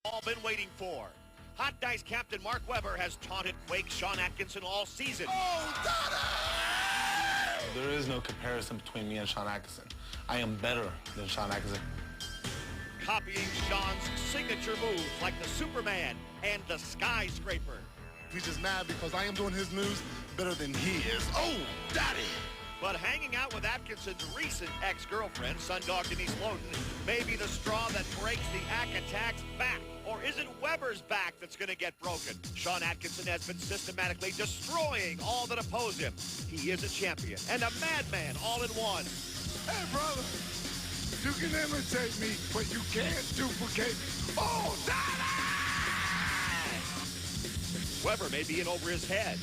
all been waiting for. Hot Dice captain Mark Webber has taunted Quakes Shawn Atkinson all season. Oh, Donnie! There is no comparison between me and Shawn Atkinson. I am better than Shawn Atkinson. Copying Shawn's signature moves like the Superman and the Skyscraper. He's just mad because I am doing his moves better than he is. Oh, Daddy! But hanging out with Atkinson's recent ex-girlfriend, Sundog Denise Loden, may be the straw that breaks the Attack's back. Or is it Webber's back that's going to get broken? Shawn Atkinson has been systematically destroying all that oppose him. He is a champion and a madman all in one. Hey, brother, you can imitate me, but you can't duplicate me. Oh, Daddy! Webber may be in over his head.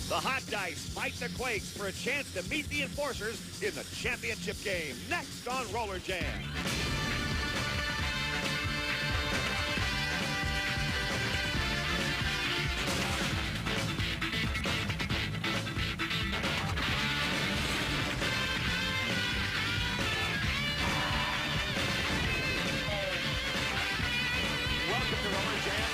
The Hot Dice fight the Quakes for a chance to meet the Enforcers in the championship game. Next on Roller Jam.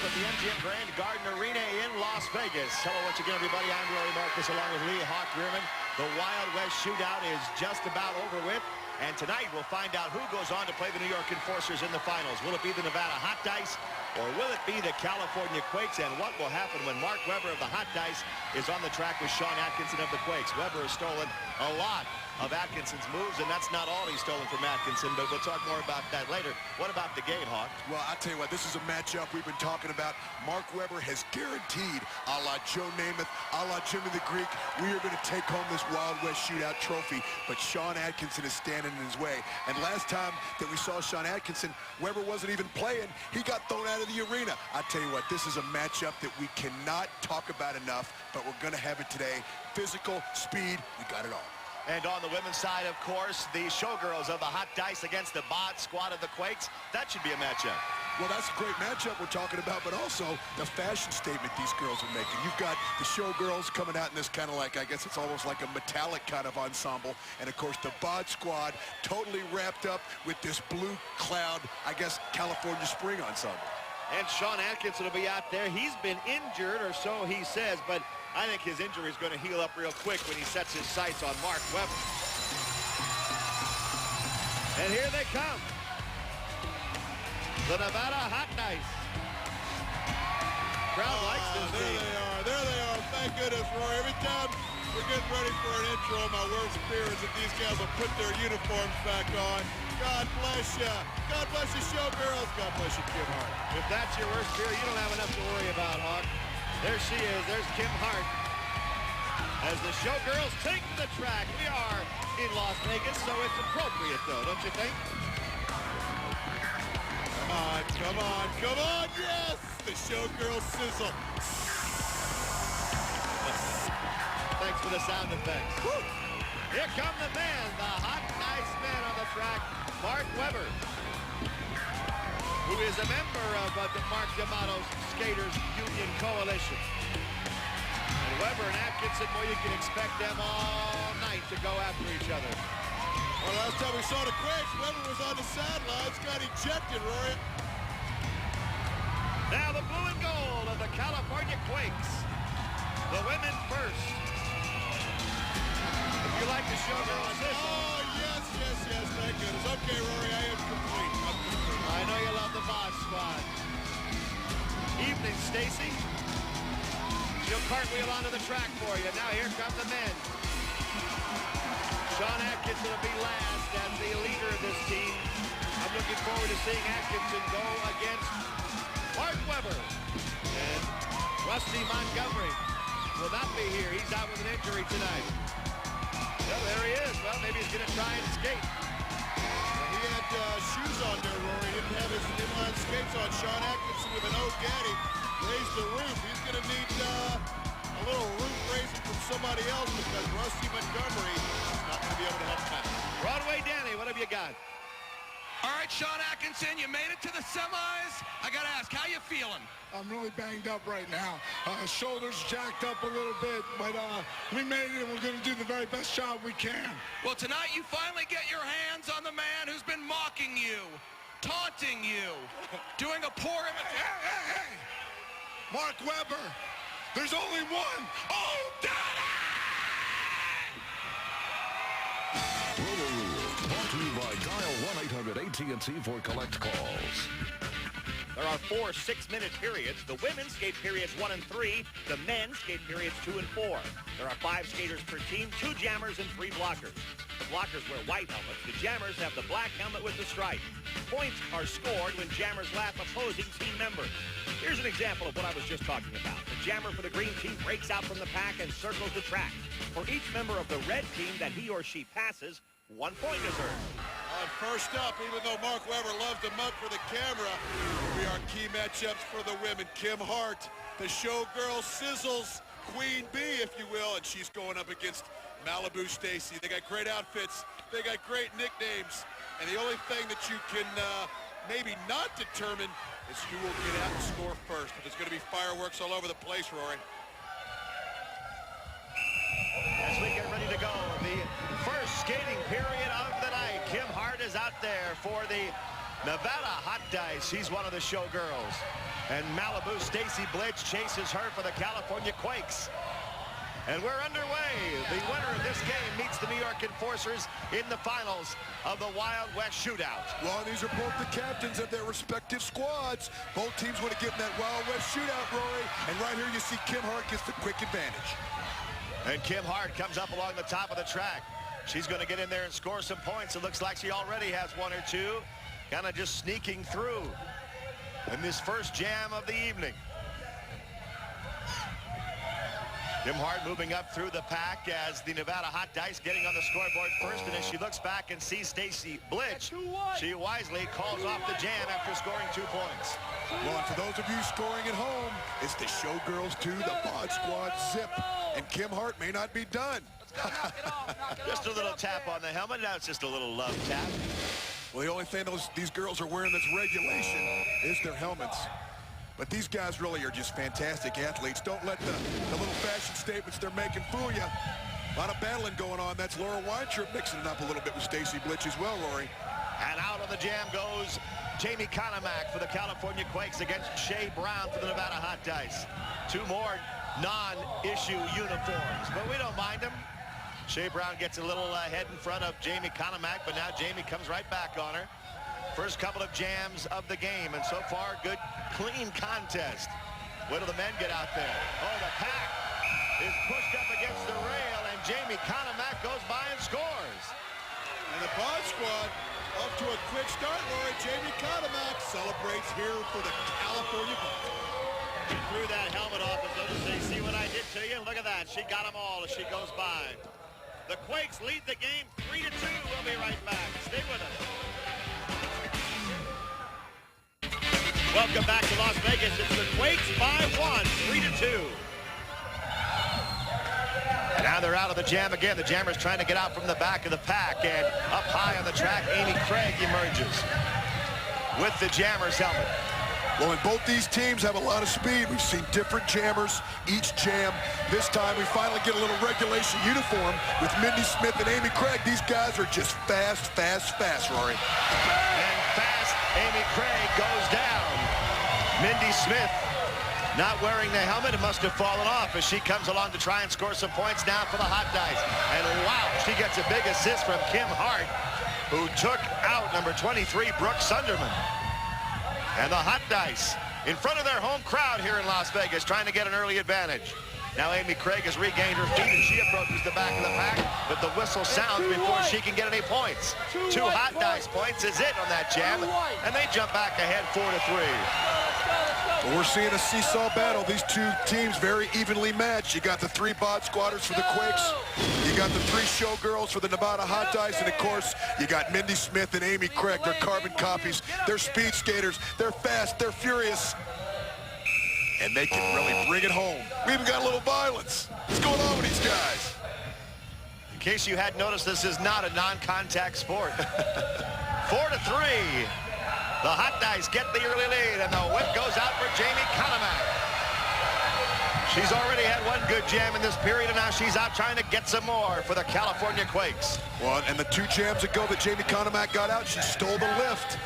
The MGM Grand Garden Arena in Las Vegas. Hello once again, everybody. I'm Rory Marcus along with Lee Hawk Grierman. The Wild West Shootout is just about over with. And tonight we'll find out who goes on to play the New York Enforcers in the finals. Will it be the Nevada Hot Dice or will it be the California Quakes? And what will happen when Mark Webber of the Hot Dice is on the track with Shawn Atkinson of the Quakes? Webber has stolen a lot of Atkinson's moves, and that's not all he's stolen from Atkinson, but we'll talk more about that later. What about the game, Hawk? Well, I'll tell you what, this is a matchup we've been talking about. Mark Webber has guaranteed, a la Joe Namath, a la Jimmy the Greek, we are going to take home this Wild West Shootout trophy, but Shawn Atkinson is standing in his way. And last time that we saw Shawn Atkinson, Webber wasn't even playing. He got thrown out of the arena. I tell you what, this is a matchup that we cannot talk about enough, but we're going to have it today. Physical, speed, we got it all. And on the women's side, of course, the Showgirls of the Hot Dice against the Bod Squad of the Quakes. That should be a matchup. Well, that's a great matchup we're talking about, but also the fashion statement these girls are making. You've got the Showgirls coming out in this kind of like, I guess it's almost like a metallic kind of ensemble. And, of course, the Bod Squad totally wrapped up with this blue cloud, I guess, California spring ensemble. And Shawn Atkinson will be out there. He's been injured, or so he says, but I think his injury is going to heal up real quick when he sets his sights on Mark Webber. And here they come. The Nevada Hot Dice. Crowd likes this team. There they are. Thank goodness, Roy. Every time we're getting ready for an intro, my worst fear is that these guys will put their uniforms back on. God bless you. God bless you, Showgirls. God bless you, Kim Hart. If that's your worst fear, you don't have enough to worry about, Hawk. There she is. There's Kim Hart. As the Showgirls take the track. We are in Las Vegas, so it's appropriate, though, don't you think? Come on, come on, come on, yes! The Showgirls sizzle. Thanks for the sound effects. Woo. Here come the men, the Hot Dice men on the track, Mark Webber, who is a member of the Mark D'Amato's Skaters Union Coalition. And Webber and Atkinson, boy, you can expect them all night to go after each other. Well, last time we saw the Quakes, Webber was on the sidelines, got ejected, Rory. Now the blue and gold of the California Quakes. The women first. If you like the Showgirls sizzle. Oh, yes, yes, yes, thank goodness. Okay, Rory, I am complete. I'm complete. I know you love the Bod Squad. Evening, Stacy. She'll cartwheel onto the track for you. Now here come the men. Shawn Atkinson will be last as the leader of this team. I'm looking forward to seeing Atkinson go against Mark Webber. And Rusty Montgomery will not be here. He's out with an injury tonight. Well, there he is. Well, maybe he's going to try and skate. He had shoes on there, Rory. He didn't have his inline skates on. Shawn Atkinson with an old gaddy raised the roof. He's going to need a little roof raising from somebody else because Rusty Montgomery is not going to be able to help him out. Broadway Danny, what have you got? All right, Shawn Atkinson, you made it to the semis. I got to ask, how you feeling? I'm really banged up right now. Shoulders jacked up a little bit, but we made it, and we're going to do the very best job we can. Well, tonight you finally get your hands on the man who's been mocking you. taunting you, doing a poor imitation. Hey! Mark Webber, there's only one. Oh, Daddy! Roto Rule, brought to you by dial 1-800-AT&T for collect calls. There are 4 6-minute periods. The women's skate periods 1 and 3. The men's skate periods 2 and 4. There are 5 skaters per team, 2 jammers and 3 blockers. The blockers wear white helmets. The jammers have the black helmet with the stripe. Points are scored when jammers lap opposing team members. Here's an example of what I was just talking about. The jammer for the green team breaks out from the pack and circles the track. For each member of the red team that he or she passes, 1 point is earned. First up, even though Mark Webber loves to mug for the camera, we are key matchups for the women. Kim Hart, the showgirl, sizzles Queen Bee, if you will, and she's going up against Malibu Stacy. They got great outfits. They got great nicknames. And the only thing that you can maybe not determine is who will get out and score first. But there's going to be fireworks all over the place, Rory. As we get ready to go, the first skating period of the night. Kim Hart is out there for the Nevada Hot Dice. She's one of the showgirls. And Malibu Stacy Blitz chases her for the California Quakes. And we're underway. The winner of this game meets the New York Enforcers in the finals of the Wild West Shootout. Well, these are both the captains of their respective squads. Both teams want to get in that Wild West Shootout, Rory. And right here you see Kim Hart gets the quick advantage. And Kim Hart comes up along the top of the track. She's going to get in there and score some points. It looks like she already has 1 or 2. Kind of just sneaking through in this first jam of the evening. Kim Hart moving up through the pack as the Nevada Hot Dice getting on the scoreboard first. And as she looks back and sees Stacy Blitch, she wisely calls off the jam after scoring 2 points. Well, and for those of you scoring at home, it's the Showgirls 2, the Bod Squad zip. And Kim Hart may not be done. Just a little tap on the helmet. Now it's just a little love tap. Well, the only thing these girls are wearing that's regulation is their helmets. But these guys really are just fantastic athletes. Don't let the little fashion statements they're making fool you. A lot of battling going on. That's Laura Weintraub mixing it up a little bit with Stacy Blitch as well, Rory. And out on the jam goes Jamie Konomak for the California Quakes against Shea Brown for the Nevada Hot Dice. 2 more non-issue uniforms, but we don't mind them. Shea Brown gets a little head in front of Jamie Konomak, but now Jamie comes right back on her. First couple of jams of the game, and so far, good, clean contest. Where do the men get out there? Oh, the pack is pushed up against the rail, and Jamie Konomak goes by and scores. And the Bod Squad off to a quick start, Rory. Jamie Konomak celebrates here for the California Bucks. She threw that helmet off as though to say, see what I did to you? Look at that. She got them all as she goes by. The Quakes lead the game 3-2. We'll be right back. Stay with us. Welcome back to Las Vegas. It's the Quakes by 1, 3-2. And now they're out of the jam again. The jammer's trying to get out from the back of the pack. And up high on the track, Amy Craig emerges with the jammer's helmet. Well, and both these teams have a lot of speed. We've seen different jammers each jam. This time we finally get a little regulation uniform with Mindy Smith and Amy Craig. These guys are just fast, fast, fast, Rory. And fast, Amy Craig goes down. Mindy Smith not wearing the helmet. It must have fallen off as she comes along to try and score some points now for the Hot Dice. And wow, she gets a big assist from Kim Hart, who took out number 23, Brooke Sunderman. And the Hot Dice in front of their home crowd here in Las Vegas trying to get an early advantage. Now Amy Craig has regained her feet and she approaches the back of the pack, but the whistle sounds before she can get any points. 2 Hot Dice points is it on that jam, and they jump back ahead 4-3. Well, we're seeing a seesaw battle. These 2 teams very evenly matched. You got the 3 Bod Squatters for the Quakes. You got the 3 Showgirls for the Nevada Hot Dice. And, of course, you got Mindy Smith and Amy Craig. They're carbon copies. They're speed skaters. They're fast. They're furious. And they can really bring it home. We even got a little violence. What's going on with these guys? In case you hadn't noticed, this is not a non-contact sport. 4-3. The Hot Dice get the early lead, and the whip goes out for Jamie Konomak. She's already had 1 good jam in this period, and now she's out trying to get some more for the California Quakes. Well, and the 2 jams ago that Jamie Konomak got out, she stole the lift.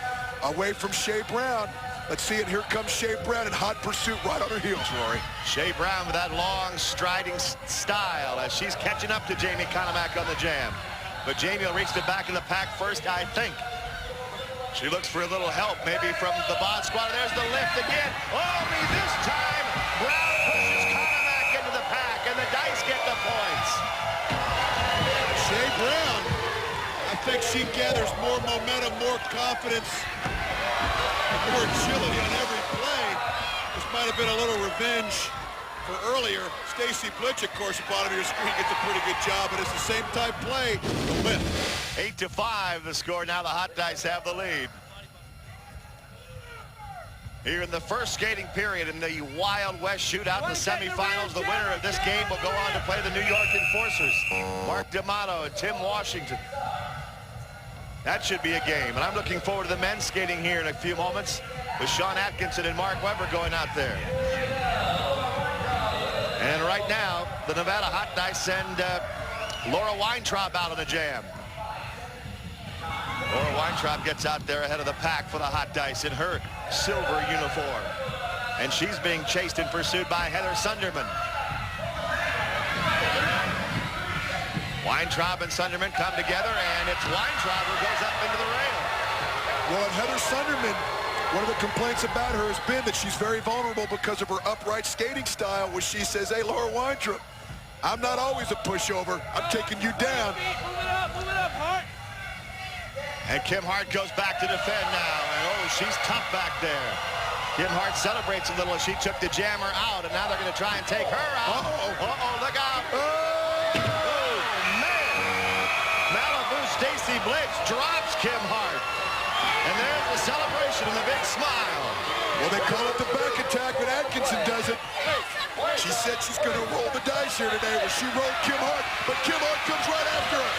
away from Shea Brown. Let's see it. Here comes Shea Brown in hot pursuit right on her heels, Rory. Shea Brown with that long striding style as she's catching up to Jamie Conamack on the jam. But Jamie will reach the back of the pack first, I think. She looks for a little help, maybe from the Bod Squad. There's the lift again. Only this time, Brown pushes Conamack into the pack, and the Dice get the points. Shea Brown, I think she gathers more momentum, more confidence, more agility on every play. This might have been a little revenge for earlier. Stacy Blitch, of course, at the bottom of your screen, gets a pretty good job, but it's the same type play. The lift. 8-5 the score. Now the Hot Dice have the lead. Here in the first skating period in the Wild West Shootout, the semifinals, the winner of this game will go on to play the New York Enforcers. Mark D'Amato and Tim Washington. That should be a game, and I'm looking forward to the men's skating here in a few moments with Sean Atkinson and Mark Webber going out there. And right now, the Nevada Hot Dice send Laura Weintraub out on the jam. Laura Weintraub gets out there ahead of the pack for the Hot Dice in her silver uniform. And she's being chased and pursued by Heather Sunderman. Weintraub and Sunderman come together, and it's Weintraub who goes up into the rail. Well, and Heather Sunderman, one of the complaints about her has been that she's very vulnerable because of her upright skating style, where she says, hey, Laura Weintraub, I'm not always a pushover. I'm taking you down. Move it up, Hart. And Kim Hart goes back to defend now. And oh, she's tough back there. Kim Hart celebrates a little as she took the jammer out, and now they're going to try and take her out. Uh-oh, look out. Oh, man. Malibu Stacy Blitz drops Kim Hart. And there's the celebration and the big smile. Well, they call it the back attack, but Atkinson does it. She said she's going to roll the dice here today. Well, she rolled Kim Hart, but Kim Hart comes right after her.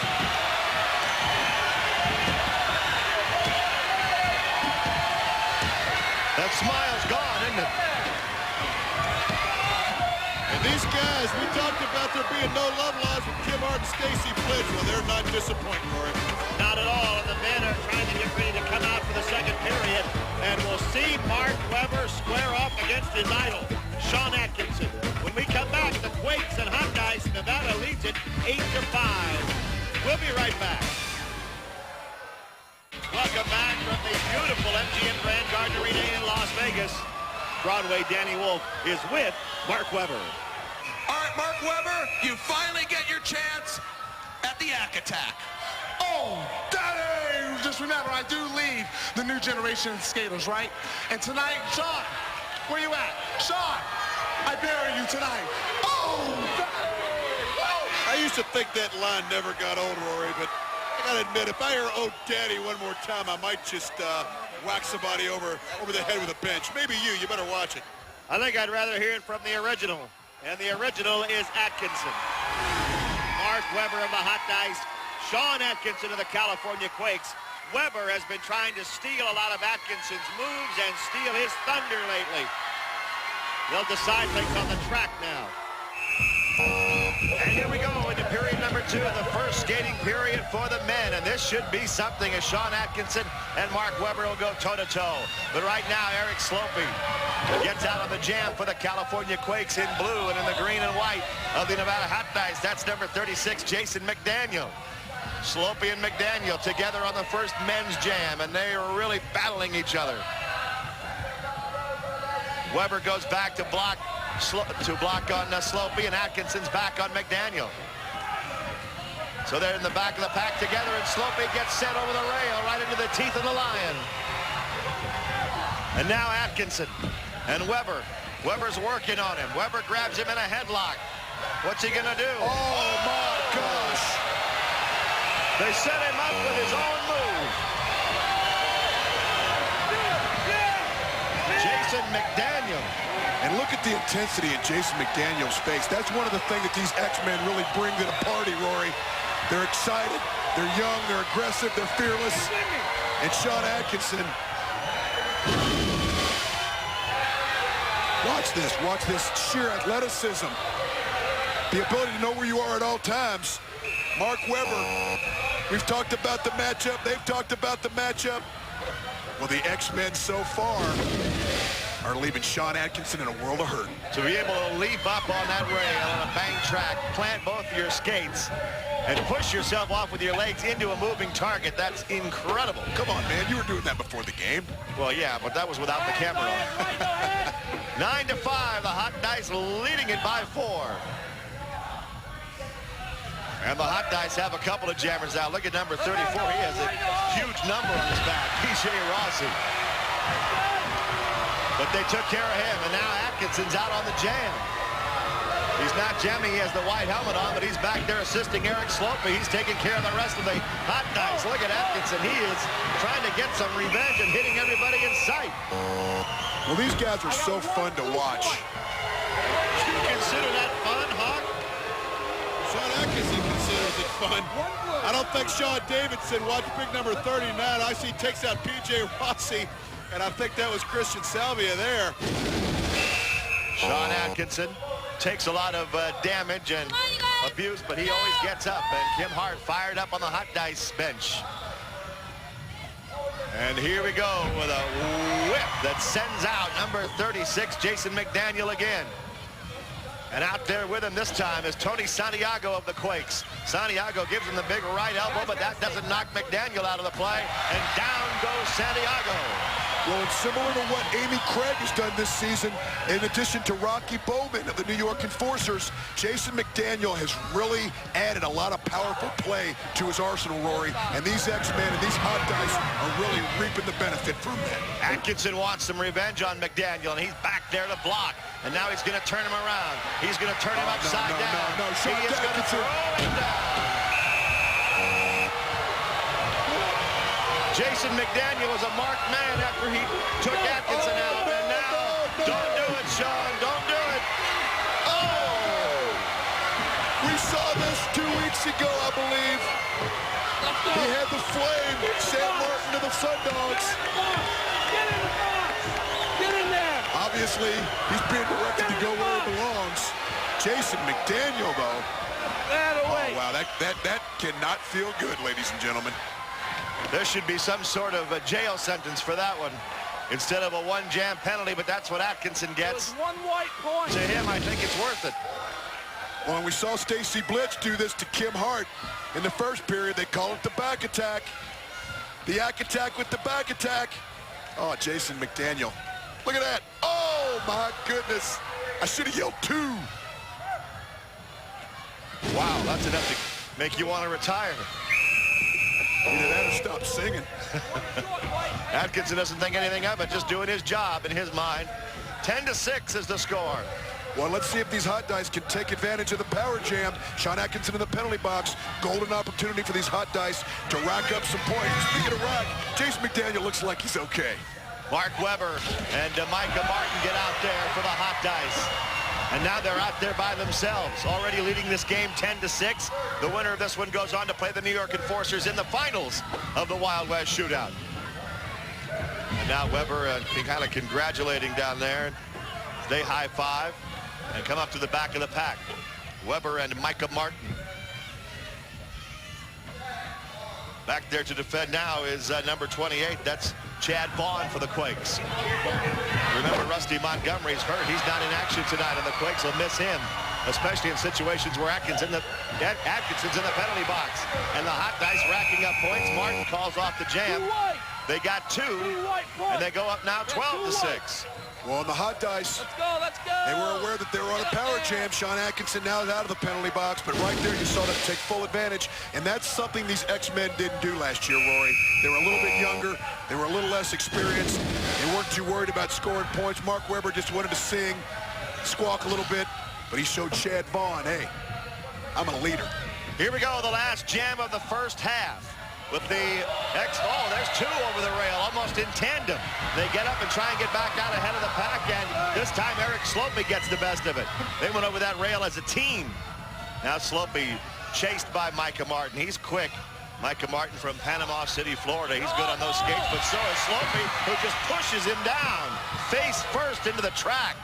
That smile's gone, isn't it? And these guys, we talked about there being no love lost with Kim Hart and Stacy Blitz. Well, they're not disappointing, Rory. Not at all, and the men are trying to get ready to come out for the second period. And we'll see Mark Webber square off against his idol, Sean Atkinson. When we come back, the Quakes and Hot Dice, Nevada leads it 8-5. We'll be right back. Welcome back from the beautiful MGM Grand Garden Arena in Las Vegas. Broadway Danny Wolf is with Mark Webber. All right, Mark Webber, you finally get your chance at the Ep8a attack. Oh, Daddy! Just remember, I do lead the new generation of skaters, right? And tonight, Sean, where you at? Sean, I bury you tonight. Oh, Daddy! Oh. I used to think that line never got old, Rory, but I gotta admit, if I hear "Oh, Daddy" one more time, I might just whack somebody over the head with a bench. Maybe you better watch it. I think I'd rather hear it from the original. And the original is Atkinson. Mark Webber of the Hot Dice, Sean Atkinson of the California Quakes. Webber has been trying to steal a lot of Atkinson's moves and steal his thunder lately. They'll decide things on the track now. And here we go into period number 2 of the first skating period for the men. And this should be something as Sean Atkinson and Mark Webber will go toe-to-toe. But right now, Eric Slopey gets out on the jam for the California Quakes in blue, and in the green and white of the Nevada Hot Dice, that's number 36, Jason McDaniel. Slopey and McDaniel together on the first men's jam, and they are really battling each other. Webber goes back to block on Slopey, and Atkinson's back on McDaniel. So they're in the back of the pack together, and Slopey gets sent over the rail right into the teeth of the lion. And now Atkinson and Webber. Webber's working on him. Webber grabs him in a headlock. What's he gonna do? Oh my gosh. They set him up with his own move. Jason McDaniel. And look at the intensity in Jason McDaniel's face. That's one of the things that these X-Men really bring to the party, Rory. They're excited, they're young, they're aggressive, they're fearless. And Sean Atkinson. Watch this sheer athleticism. The ability to know where you are at all times. Mark Webber, we've talked about the matchup, they've talked about the matchup. Well, the X-Men so far are leaving Sean Atkinson in a world of hurt. To be able to leap up on that rail on a bank track, plant both of your skates, and push yourself off with your legs into a moving target, that's incredible. Come on, man, you were doing that before the game. Well, yeah, but that was without the camera on. 9-5, the Hot Dice leading it by 4. And the Hot Dice have a couple of jammers out. Look at number 34. He has a huge number on his back, P.J. Rossi. But they took care of him, and now Atkinson's out on the jam. He's not jamming. He has the white helmet on, but he's back there assisting Eric Slopey. He's taking care of the rest of the Hot Dice. Look at Atkinson. He is trying to get some revenge and hitting everybody in sight. Well, these guys are so fun to watch. You consider that fun, Hawk? Sean Atkinson considers it fun. I don't think Sean Davidson, watch big number 39. I see takes out P.J. Rossi, and I think that was Christian Salvia there. Sean Atkinson takes a lot of damage and abuse, but he always gets up. And Kim Hart fired up on the Hot Dice bench. And here we go with a whip that sends out number 36, Jason McDaniel again. And out there with him this time is Tony Santiago of the Quakes. Santiago gives him the big right elbow, but that doesn't knock McDaniel out of the play. And down goes Santiago. Well, it's similar to what Amy Craig has done this season. In addition to Rocky Bowman of the New York Enforcers, Jason McDaniel has really added a lot of powerful play to his arsenal, Rory. And these X-Men and these Hot Dice are really reaping the benefit from that. Atkinson wants some revenge on McDaniel, and he's back there to block. And now he's going to turn him around. He's going to turn him upside down. No, he is going to throw him down. Jason McDaniel was a marked man after he took Atkinson out. And now, don't do it, Sean. Don't do it. Oh! We saw this 2 weeks ago, I believe. He had the flame. Sam Martin to the Sun Dogs. Get in the box! Get in there! Obviously, he's being directed to go where he belongs. Jason McDaniel, though. Oh, wow, that cannot feel good, ladies and gentlemen. There should be some sort of a jail sentence for that one instead of a one-jam penalty, but that's what Atkinson gets. One white point. To him, I think it's worth it. Well, we saw Stacy Blitz do this to Kim Hart in the first period. They call it the back attack. The yak attack with the back attack. Oh, Jason McDaniel. Look at that. Oh, my goodness. I should have yelled 2. Wow, that's enough to make you want to retire. Either that or stop singing. Atkinson doesn't think anything of it, just doing his job in his mind. 10-6 is the score. Well, let's see if these Hot Dice can take advantage of the power jam. Sean Atkinson in the penalty box. Golden opportunity for these Hot Dice to rack up some points. Speaking of rack, Jason McDaniel looks like he's okay. Mark Webber and Micah Martin get out there for the Hot Dice. And now they're out there by themselves, already leading this game 10-6. The winner of this one goes on to play the New York Enforcers in the finals of the Wild West Shootout. And now Webber kind of congratulating down there. They high-five and come up to the back of the pack. Webber and Micah Martin. Back there to defend now is number 28. That's Chad Vaughn for the Quakes. Remember, Rusty Montgomery's hurt. He's not in action tonight, and the Quakes will miss him, especially in situations where Atkinson's in the penalty box. And the Hot Dice racking up points. Martin calls off the jam. They got 2, and they go up now 12-6. Well, on the Hot Dice, Let's go! they were aware that they were on a power jam. Sean Atkinson now is out of the penalty box, but right there you saw them take full advantage, and that's something these X-Men didn't do last year, Rory. They were a little bit younger. They were a little less experienced. They weren't too worried about scoring points. Mark Webber just wanted to sing, squawk a little bit, but he showed Chad Vaughn, hey, I'm a leader. Here we go, the last jam of the first half. With the oh, there's 2 over the rail, almost in tandem. They get up and try and get back out ahead of the pack, and this time Eric Slopey gets the best of it. They went over that rail as a team. Now Slopey chased by Micah Martin. He's quick. Micah Martin from Panama City, Florida. He's good on those skates, but so is Slopey, who just pushes him down, face first into the track.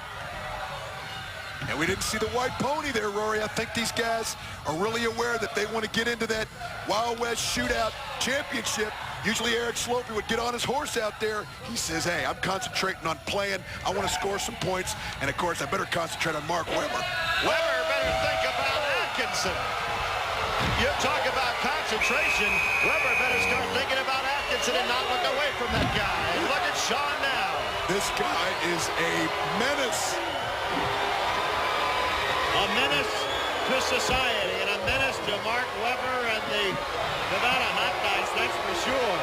And we didn't see the white pony there, Rory. I think these guys are really aware that they want to get into that Wild West Shootout championship Usually Eric Slopey would get on his horse out there. He says, hey, I'm concentrating on playing. I want to score some points. And, of course, I better concentrate on Mark Webber. Webber better think about Atkinson. You talk about concentration. Webber better start thinking about Atkinson and not look away from that guy. And look at Sean now. This guy is a menace. A menace to society and a menace to Mark Webber and the Nevada Hot Dice, that's for sure.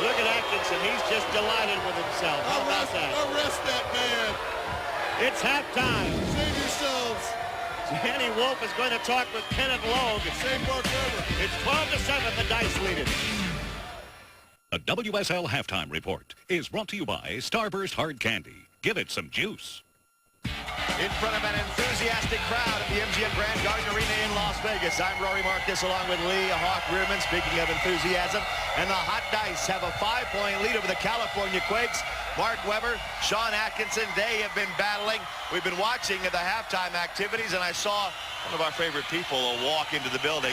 Look at Atkinson. He's just delighted with himself. How about that? Arrest that man. It's halftime. Save yourselves. Danny Wolf is going to talk with Kenneth Logue. Save Mark Webber. It's 12-7. The Dice lead it. The WSL Halftime Report is brought to you by Starburst Hard Candy. Give it some juice. In front of an enthusiastic crowd at the MGM Grand Garden Arena in Las Vegas. I'm Rory Marcus along with Lee Hawk Reuben. Speaking of enthusiasm, and the Hot Dice have a 5-point lead over the California Quakes. Mark Webber, Sean Atkinson, they have been battling. We've been watching the halftime activities, and I saw one of our favorite people walk into the building.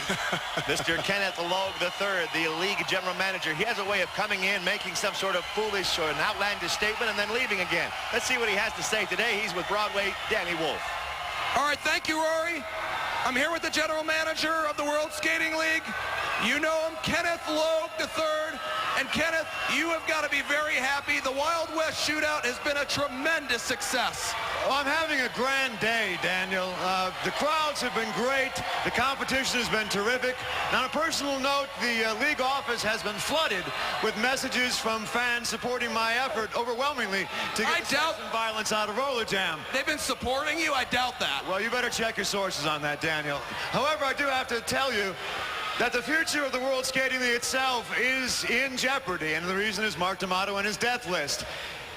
Mr. Kenneth Logue III, the league general manager. He has a way of coming in, making some sort of foolish or an outlandish statement, and then leaving again. Let's see what he has to say today. He's with Broadway, Danny Wolf. All right, thank you, Rory. I'm here with the general manager of the World Skating League. You know him, Kenneth Logue III. And Kenneth, you have got to be very happy. The Wild West Shootout has been a tremendous success. Well, I'm having a grand day, Daniel. The crowds have been great. The competition has been terrific. And on a personal note, the league office has been flooded with messages from fans supporting my effort overwhelmingly to get violence out of Roller Jam. They've been supporting you? I doubt that. Well, you better check your sources on that, Daniel. However, I do have to tell you that the future of the World Skating League itself is in jeopardy, and the reason is Mark D'Amato and his death list.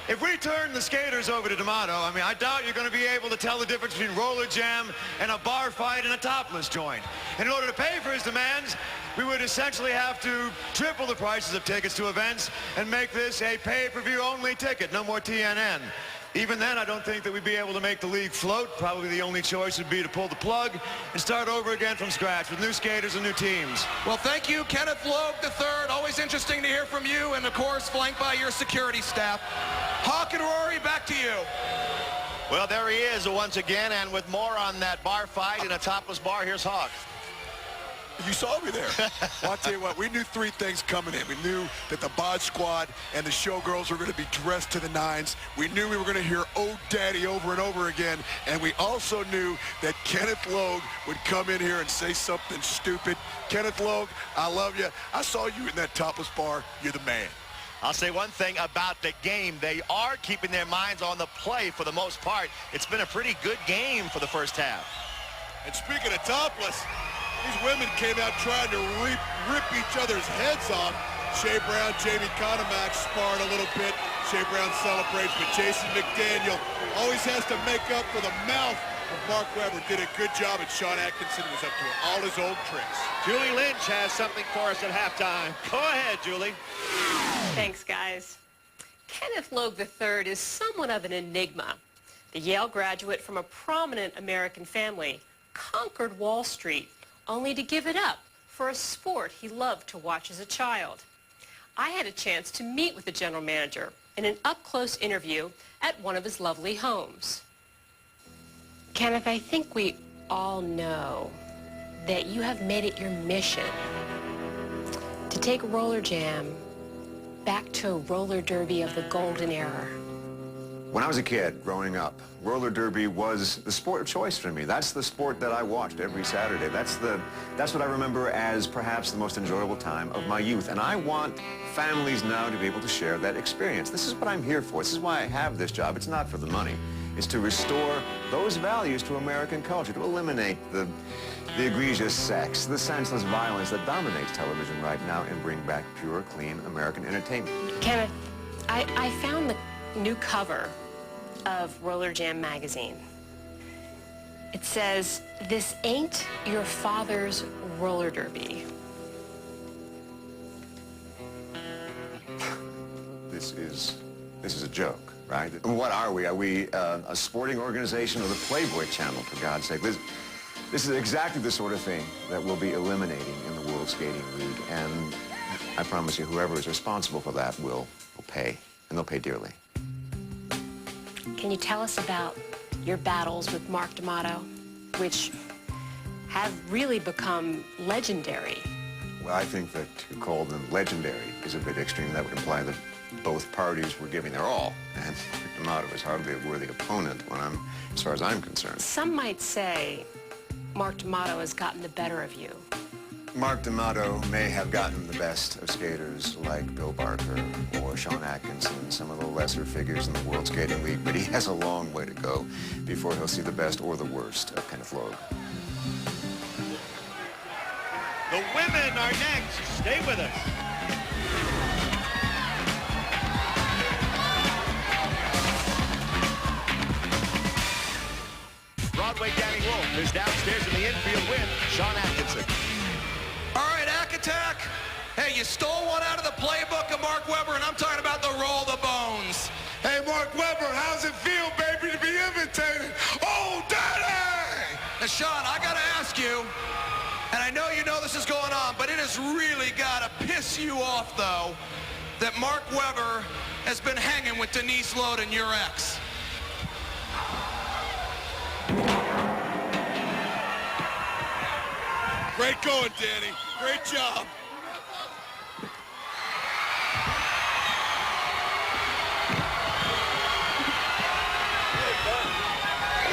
If we turn the skaters over to D'Amato, I mean, I doubt you're going to be able to tell the difference between roller jam and a bar fight and a topless joint. And in order to pay for his demands, we would essentially have to triple the prices of tickets to events and make this a pay-per-view only ticket, no more TNN. Even then, I don't think that we'd be able to make the league float. Probably the only choice would be to pull the plug and start over again from scratch with new skaters and new teams. Well, thank you, Kenneth Logue III. Always interesting to hear from you, and of course, flanked by your security staff. Hawk and Rory, back to you. Well, there he is once again, and with more on that bar fight in a topless bar, here's Hawk. You saw me there. Well, I'll tell you what, we knew three things coming in. We knew that the Bod Squad and the Showgirls were going to be dressed to the nines. We knew we were going to hear "Oh Daddy" over and over again. And we also knew that Kenneth Logue would come in here and say something stupid. Kenneth Logue, I love you. I saw you in that topless bar. You're the man. I'll say one thing about the game. They are keeping their minds on the play for the most part. It's been a pretty good game for the first half. And speaking of topless, these women came out trying to rip each other's heads off. Shea Brown, Jamie Conomac sparred a little bit. Shea Brown celebrates, but Jason McDaniel always has to make up for the mouth of Mark Webber. Did a good job, and Sean Atkinson was up to all his old tricks. Julie Lynch has something for us at halftime. Go ahead, Julie. Thanks, guys. Kenneth Logue III is somewhat of an enigma. The Yale graduate from a prominent American family conquered Wall Street, only to give it up for a sport he loved to watch as a child. I had a chance to meet with the general manager in an up-close interview at one of his lovely homes. Kenneth, I think we all know that you have made it your mission to take roller jam back to roller derby of the golden era. When I was a kid growing up, roller derby was the sport of choice for me. That's the sport that I watched every Saturday. That's what I remember as perhaps the most enjoyable time of my youth. And I want families now to be able to share that experience. This is what I'm here for. This is why I have this job. It's not for the money. It's to restore those values to American culture, to eliminate the egregious sex, the senseless violence that dominates television right now, and bring back pure, clean American entertainment. Kenneth, I found the new cover of Roller Jam magazine. It says, "This ain't your father's roller derby." This is a joke, right? What are we? Are we a sporting organization or the Playboy Channel, for God's sake? This is exactly the sort of thing that we'll be eliminating in the World Skating League. And I promise you, whoever is responsible for that will pay, and they'll pay dearly. Can you tell us about your battles with Mark D'Amato, which have really become legendary? Well, I think that to call them legendary is a bit extreme. That would imply that both parties were giving their all, and D'Amato is hardly a worthy opponent as far as I'm concerned. Some might say Mark D'Amato has gotten the better of you. Mark D'Amato may have gotten the best of skaters like Bill Barker or Sean Atkinson, some of the lesser figures in the World Skating League, but he has a long way to go before he'll see the best or the worst of Kenneth Logue. The women are next. Stay with us. Broadway Danny Wolf is downstairs in the infield with Sean Atkinson. All right, Attack. Hey, you stole one out of the playbook of Mark Webber, and I'm talking about the roll the bones. Hey, Mark Webber, how's it feel, baby, to be imitated? Oh, Daddy! Now, Sean, I got to ask you, and I know you know this is going on, but it has really got to piss you off, though, that Mark Webber has been hanging with Denise Loden, your ex. Great going, Danny. Great job.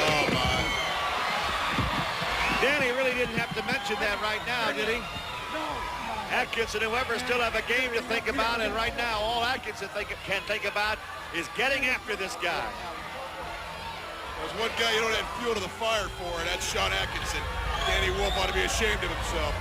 Oh, my. Danny really didn't have to mention that right now, did he? Atkinson and Webber still have a game to think about, and right now all Atkinson can think about is getting after this guy. There's one guy you don't have fuel to the fire for, and that's Sean Atkinson. Danny Wolf ought to be ashamed of himself.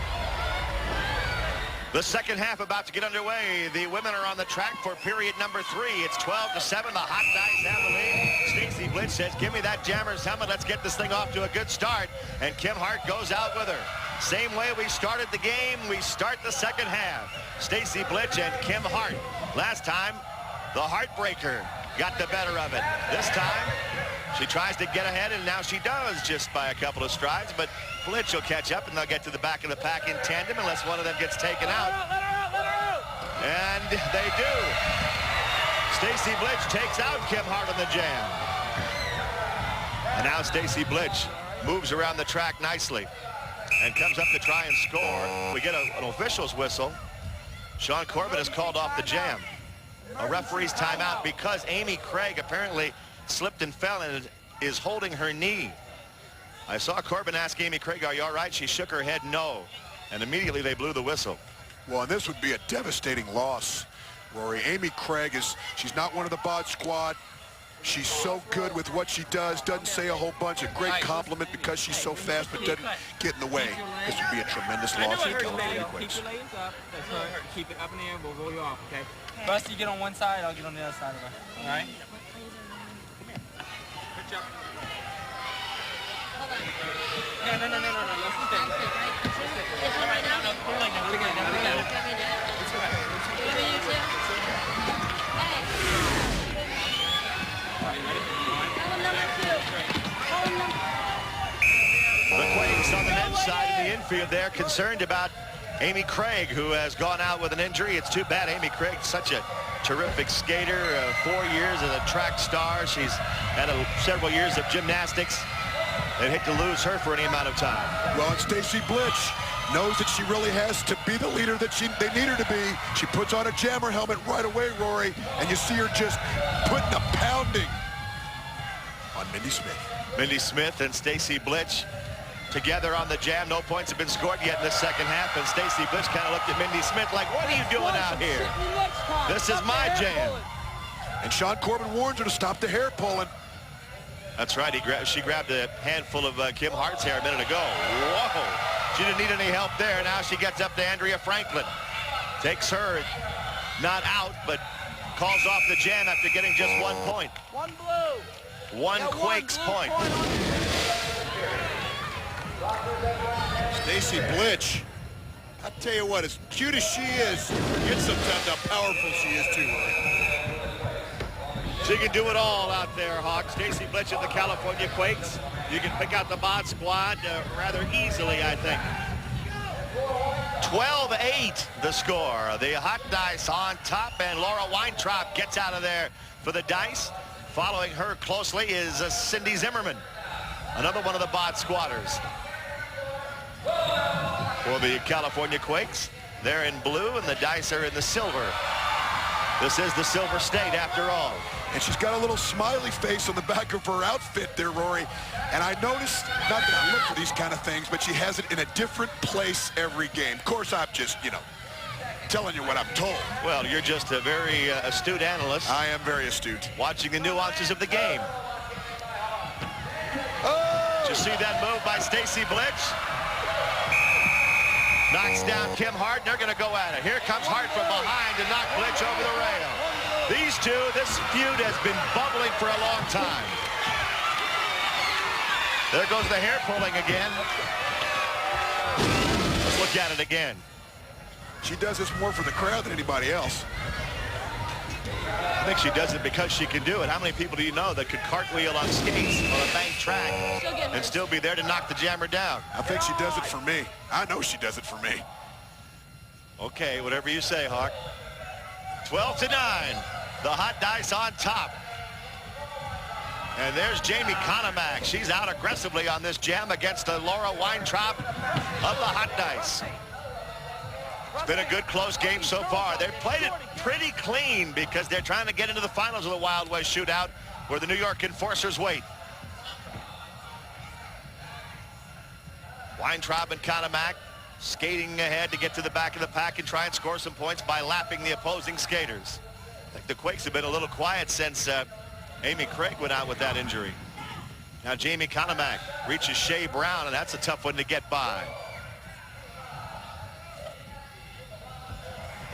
The second half about to get underway. The women are on the track for period number 3. It's 12-7. The Hot Dice have the lead. Stacey Blitch says, give me that Jammer's helmet. Let's get this thing off to a good start. And Kim Hart goes out with her. Same way we started the game, we start the second half. Stacey Blitch and Kim Hart. Last time, the Heartbreaker got the better of it. This time, she tries to get ahead, and now she does just by a couple of strides, but Blitch will catch up, and they'll get to the back of the pack in tandem unless one of them gets taken out. And they do. Stacey Blitch takes out Kim Hart on the jam. And now Stacey Blitch moves around the track nicely and comes up to try and score. We get an official's whistle. Sean Corbin has called off the jam. A referee's timeout because Amy Craig apparently slipped and fell and is holding her knee. I saw Corbin ask Amy Craig, are you all right? She shook her head no. And immediately they blew the whistle. Well, and this would be a devastating loss, Rory. Amy Craig she's not one of the bod squad. She's so good with what she does, doesn't say a whole bunch. A great compliment because she's so fast, but doesn't get in the way. This would be a tremendous loss for the California Quakes. Keep your legs up. That's right. Keep it up in the air. We'll roll you off, okay? First, you get on one side, I'll get on the other side of it. All right? Good job. No. Let's stay. All right, no. Put it like that. Put it like that. It's all right. The Quakes on the men's side of the infield there, concerned about Amy Craig, who has gone out with an injury. It's too bad. Amy Craig's such a terrific skater, 4 years as a track star. She's had several years of gymnastics. They'd hate to lose her for any amount of time. Well, and Stacey Blitch knows that she really has to be the leader that they need her to be. She puts on a Jammer helmet right away, Rory, and you see her just putting a pounding on Mindy Smith. Mindy Smith and Stacey Blitch together on the jam. No points have been scored yet in the second half, and Stacey Blitch kind of looked at Mindy Smith like, what are you doing out here? This is my jam. And Sean Corbin warns her to stop the hair pulling. That's right. She grabbed a handful of Kim Hart's hair a minute ago. Whoa. She didn't need any help there. Now she gets up to Andrea Franklin. Takes her not out, but calls off the jam after getting just 1 point. One blue. One Quakes point. Stacey Blitch, I tell you what, as cute as she is, forget sometimes how powerful she is too, Rory. She can do it all out there, Hawk. Stacey Blitch of the California Quakes. You can pick out the mod squad rather easily, I think. 12-8 the score. The Hot Dice on top, and Laura Weintraub gets out of there for the Dice. Following her closely is Cindy Zimmerman, another one of the bot squatters. For the California Quakes, they're in blue, and the Dice are in the silver. This is the Silver State, after all. And she's got a little smiley face on the back of her outfit there, Rory. And I noticed, not that I look for these kind of things, but she has it in a different place every game. Of course, I'm just, telling you what I'm told. Well, you're just a very astute analyst. I am very astute. Watching the nuances of the game. Oh! Did you see that move by Stacy Blitch? Knocks down Kim Hart, and they're going to go at it. Here comes Hart from behind to knock Blitch over the rail. These two, this feud has been bubbling for a long time. There goes the hair pulling again. Let's look at it again. She does this more for the crowd than anybody else. I think she does it because she can do it. How many people do you know that could cartwheel on skates on a banked track and still be there to knock the jammer down? I think she does it for me. I know she does it for me. Okay, whatever you say, Hawk. 12-9. The Hot Dice on top. And there's Jamie Konomak. She's out aggressively on this jam against Laura Weintraub of the Hot Dice. It's been a good close game so far. They've played it pretty clean because they're trying to get into the finals of the Wild West Shootout where the New York Enforcers wait. Weintraub and Konomak skating ahead to get to the back of the pack and try and score some points by lapping the opposing skaters. I think the Quakes have been a little quiet since Amy Craig went out with that injury. Now Jamie Konomak reaches Shea Brown, and that's a tough one to get by.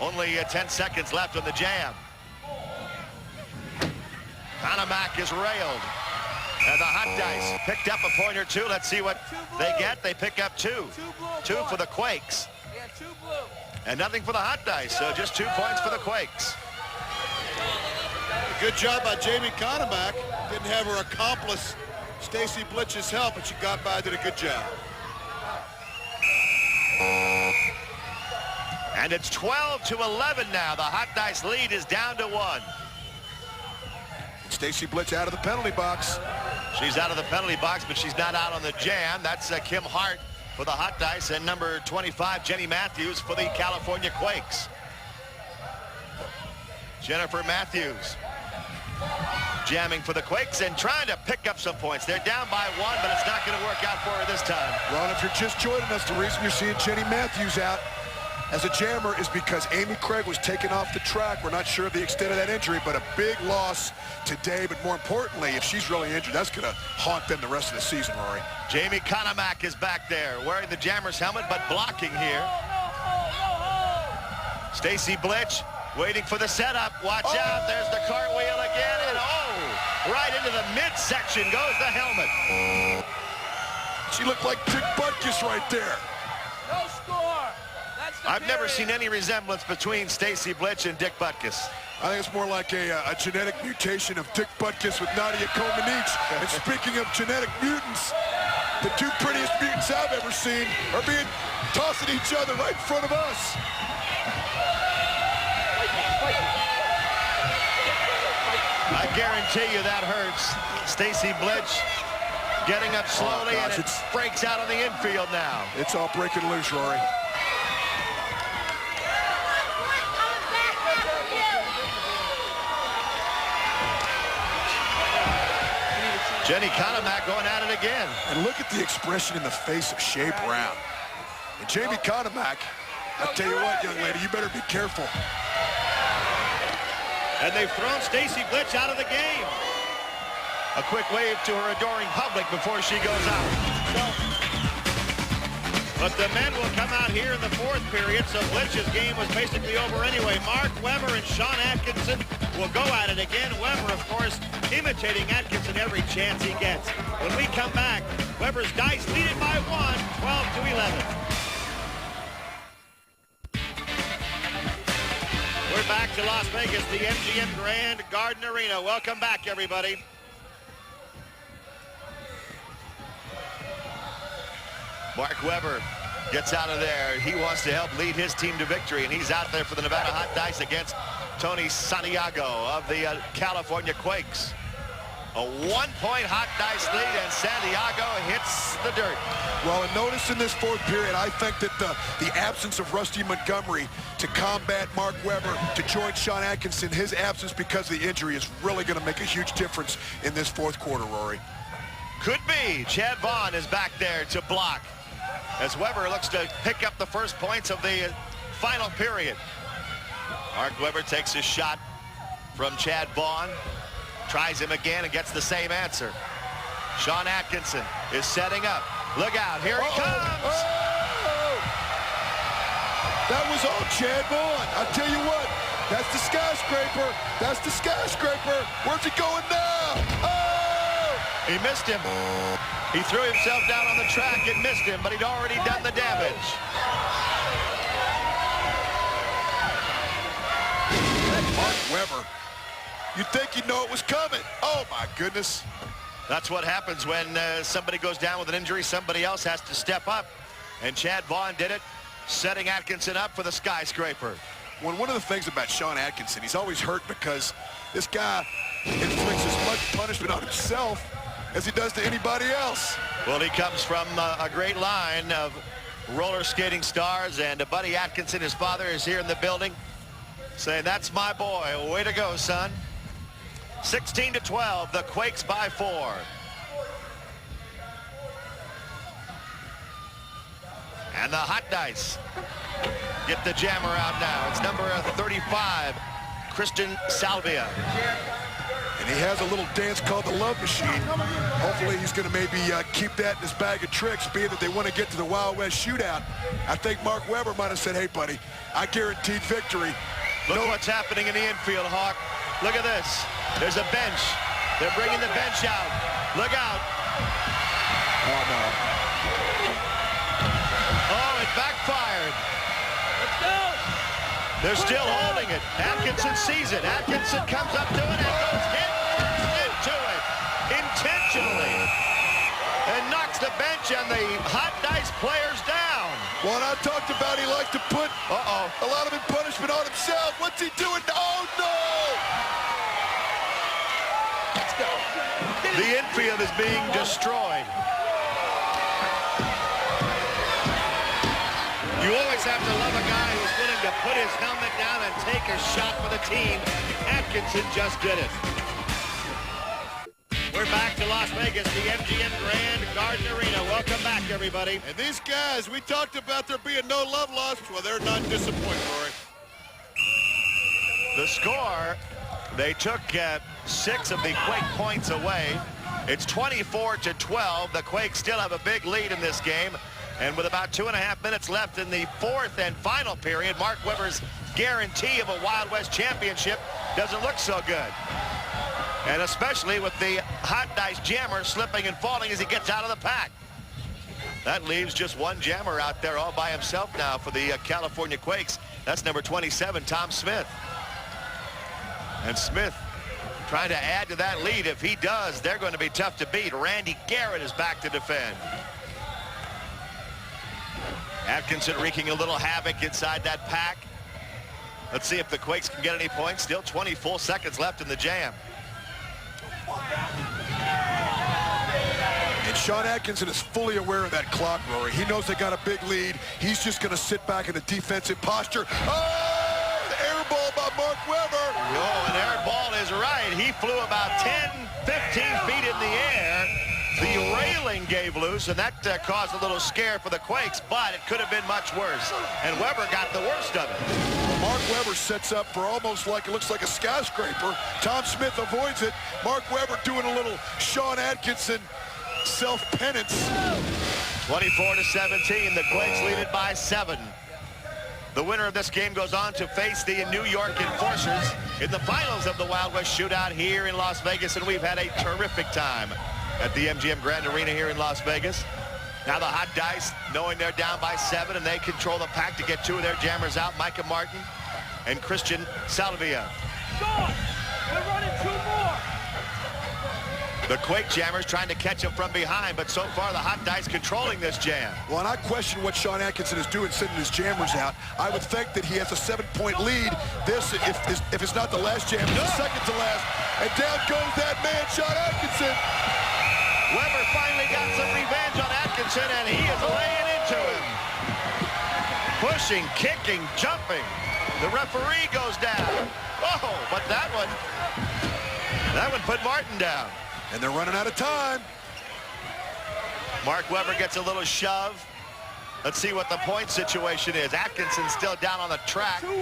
Only 10 seconds left on the jam. Konomak is railed. And the Hot Dice picked up a point or two. Let's see what they get. They pick up two. Two for the Quakes. And nothing for the Hot Dice, so just 2 points for the Quakes. Good job by Jamie Konomak. Didn't have her accomplice, Stacy Blitch's help, but she got by, did a good job. And it's 12-11 now. The Hot Dice lead is down to 1. Stacy Blitch out of the penalty box. She's out of the penalty box, but she's not out on the jam. That's Kim Hart for the Hot Dice, and number 25, Jenny Matthews, for the California Quakes. Jennifer Matthews jamming for the Quakes and trying to pick up some points. They're down by 1, but it's not going to work out for her this time. Ron, if you're just joining us, the reason you're seeing Jenny Matthews out as a jammer is because Amy Craig was taken off the track. We're not sure of the extent of that injury, but a big loss today. But more importantly, if she's really injured, that's going to haunt them the rest of the season, Rory. Jamie Konomak is back there wearing the jammer's helmet, but blocking here. Stacy Blitch waiting for the setup. Watch out. There's the cartwheel again. And right into the midsection goes the helmet. She looked like Dick Butkus right there. No score. I've never seen any resemblance between Stacy Blitch and Dick Butkus. I think it's more like a genetic mutation of Dick Butkus with Nadia Comaneci. And speaking of genetic mutants, the 2 prettiest mutants I've ever seen are being tossed at each other right in front of us. I guarantee you that hurts. Stacy Blitch getting up slowly, and it breaks out on the infield now. It's all breaking loose, Rory. Jenny Konomak going at it again. And look at the expression in the face of Shea Brown. And Jamie Konomak, I'll tell you what, young lady, you better be careful. And they've thrown Stacy Blitch out of the game. A quick wave to her adoring public before she goes out. But the men will come out here in the 4th period, so Blitch's game was basically over anyway. Mark Weber and Sean Atkinson will go at it again. Weber, of course, imitating Atkinson every chance he gets. When we come back, Weber's Dice lead it by 1, 12-11. We're back to Las Vegas, the MGM Grand Garden Arena. Welcome back, everybody. Mark Weber gets out of there. He wants to help lead his team to victory, and he's out there for the Nevada Hot Dice against Tony Santiago of the California Quakes. A one-point Hot Dice lead, and Santiago hits the dirt. Well, and notice in this fourth period, I think that the absence of Rusty Montgomery to combat Mark Webber, to join Sean Atkinson, his absence because of the injury is really going to make a huge difference in this fourth quarter, Rory. Could be. Chad Vaughn is back there to block as Webber looks to pick up the first points of the final period. Mark Webber takes a shot from Chad Vaughn. Tries him again and gets the same answer. Sean Atkinson is setting up. Look out, here he comes! Oh! That was all Chad Vaughn. I'll tell you what, that's the skyscraper. That's the skyscraper. Where's he going now? Oh! He missed him. He threw himself down on the track and missed him, but he'd already done the damage. Mark Webber. You'd think you'd know it was coming. Oh, my goodness. That's what happens when somebody goes down with an injury. Somebody else has to step up. And Chad Vaughn did it, setting Atkinson up for the skyscraper. Well, one of the things about Sean Atkinson, he's always hurt because this guy inflicts as much punishment on himself as he does to anybody else. Well, he comes from a great line of roller skating stars, and Buddy Atkinson, his father, is here in the building saying, "That's my boy. Way to go, son." 16-12, the Quakes by 4. And the Hot Dice get the jammer out now. It's number 35, Christian Salvia. And he has a little dance called the Love Machine. Hopefully he's going to maybe keep that in his bag of tricks, being that they want to get to the Wild West Shootout. I think Mark Webber might have said, "Hey, buddy, I guaranteed victory." Look what's happening in the infield, Hawk. Look at this. There's a bench. They're bringing the bench out. Look out. Oh, no. Oh, it backfired. Let's go. They're still holding it. Atkinson sees it. Atkinson comes up to it and goes into it intentionally and knocks the bench and the Hot Dice players down. Well, I talked about he likes to put a lot of punishment on himself. What's he doing? Oh, no! The infield is being destroyed. You always have to love a guy who's willing to put his helmet down and take a shot for the team. Atkinson just did it. We're back to Las Vegas, the MGM Grand Garden Arena. Welcome back, everybody. And these guys, we talked about there being no love lost. Well, they're not disappointed, Rory. The score, they took 6 of the Quake points away. It's 24-12. The Quakes still have a big lead in this game. And with about 2.5 minutes left in the fourth and final period, Mark Webber's guarantee of a Wild West championship doesn't look so good. And especially with the Hot Dice jammer slipping and falling as he gets out of the pack. That leaves just one jammer out there all by himself now for the California Quakes. That's number 27, Tom Smith. And Smith trying to add to that lead. If he does, they're going to be tough to beat. Randy Garrett is back to defend. Atkinson wreaking a little havoc inside that pack. Let's see if the Quakes can get any points. Still 20 full seconds left in the jam. And Sean Atkinson is fully aware of that clock, Rory. He knows they got a big lead. He's just going to sit back in a defensive posture. Oh, the air ball by Mark Webber. Oh, an air ball is right. He flew about 10, 15 feet in the air. The railing gave loose, and that caused a little scare for the Quakes, but it could have been much worse. And Webber got the worst of it. Mark Webber sets up for almost like it looks like a skyscraper. Tom Smith avoids it. Mark Webber doing a little Sean Atkinson self-penance. 24-17, the Quakes lead it by 7. The winner of this game goes on to face the New York Enforcers in the finals of the Wild West Shootout here in Las Vegas, and we've had a terrific time at the MGM Grand Arena here in Las Vegas. Now the Hot Dice, knowing they're down by 7, and they control the pack to get 2 of their jammers out, Micah Martin and Christian Salvia. Sean, we're running 2 more. The Quake Jammers trying to catch him from behind, but so far the Hot Dice controlling this jam. Well, and I question what Sean Atkinson is doing sending his jammers out. I would think that he has a 7-point lead. This, if it's not the last jam, it's the second to last. And down goes that man, Sean Atkinson. Weber finally got some revenge on Atkinson, and he is laying into him. Pushing, kicking, jumping. The referee goes down. Oh, but that one put Martin down. And they're running out of time. Mark Weber gets a little shove. Let's see what the point situation is. Atkinson's still down on the track. And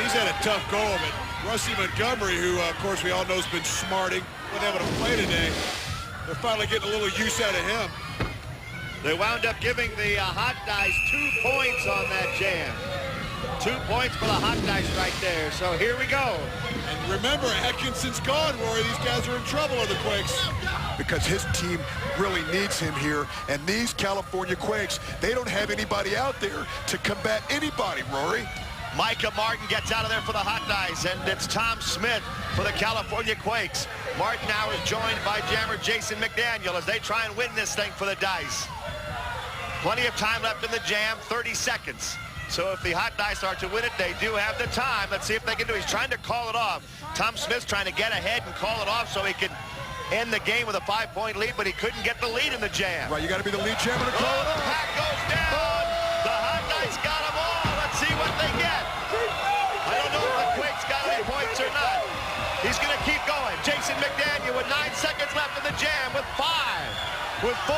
he's had a tough go of it. Rusty Montgomery, who, of course, we all know has been smarting, wasn't able to play today. They're finally getting a little use out of him. They wound up giving the Hot Dice 2 points on that jam. 2 points for the Hot Dice right there. So here we go. And remember, Atkinson's gone, Rory. These guys are in trouble, are the Quakes. Because his team really needs him here. And these California Quakes, they don't have anybody out there to combat anybody, Rory. Micah Martin gets out of there for the Hot Dice, and it's Tom Smith for the California Quakes. Martin now is joined by jammer Jason McDaniel as they try and win this thing for the Dice. Plenty of time left in the jam, 30 seconds. So if the Hot Dice are to win it, they do have the time. Let's see if they can do it. He's trying to call it off. Tom Smith's trying to get ahead and call it off so he can end the game with a 5-point lead, but he couldn't get the lead in the jam. Right, you got to be the lead jammer to call it The off. pack goes down. The Hot Dice got them all. Let's see what they get. I don't know if the Quakes got any points or not. He's going to keep going. Jason McDaniel with 9 seconds left in the jam with 5, with 4.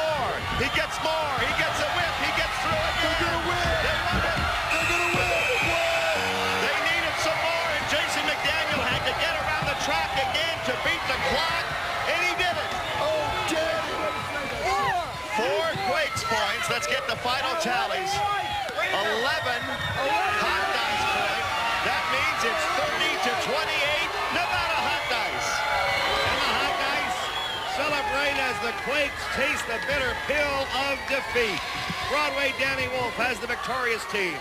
He gets more. He gets a whip. He gets through it. They're going to win. They won it. They're going to win. They needed some more, and Jason McDaniel had to get around the track again to beat the clock, and he did it. Oh, damn. 4 Quakes points. Let's get the final tallies. 11 Hot Dice points. That means it's 30-28 Nevada Hot Dice. And the Hot Dice celebrate as the Quakes taste the bitter pill of defeat. Broadway Danny Wolf has the victorious team.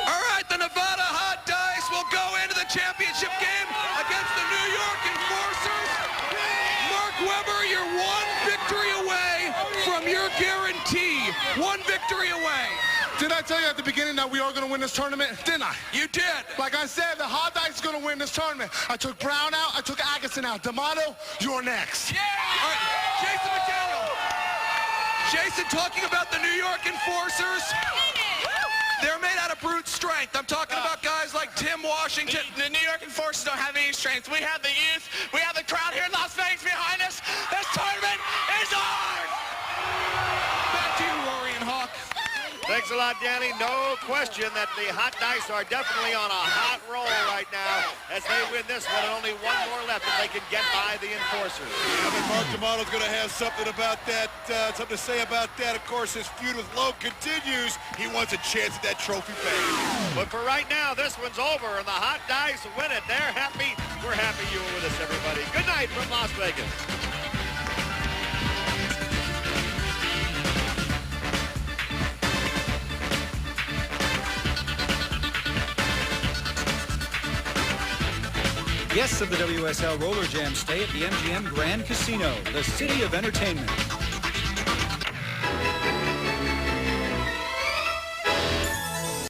All right, the Nevada Hot Dice will go into the championship game against the New York Enforcers. Mark Weber, you're 1 victory away from your guarantee. 1 victory away. Did I tell you at the beginning that we are going to win this tournament? Didn't I? You did. Like I said, the Hot Dice is going to win this tournament. I took Brown out. I took Atkinson out. D'Amato, you're next. Yeah! All right, Jason McDaniel. Jason, talking about the New York Enforcers. They're made out of brute strength. I'm talking about guys like Tim Washington. The New York Enforcers don't have any strength. We have the youth. We have the crowd here in Las Vegas behind us. This tournament is ours! Back to you, Rory and Hawk. Thanks a lot, Danny. No question that the Hot Dice are definitely on a hot roll right now as they win this one, and only 1 more left if they can get by the Enforcers. I think Mark D'Amato's going to have something about that, something to say about that. Of course, his feud with Lowe continues. He wants a chance at that trophy back. But for right now, this one's over, and the Hot Dice win it. They're happy. We're happy you were with us, everybody. Good night from Las Vegas. Guests of the WSL Roller Jam stay at the MGM Grand Casino, the city of entertainment.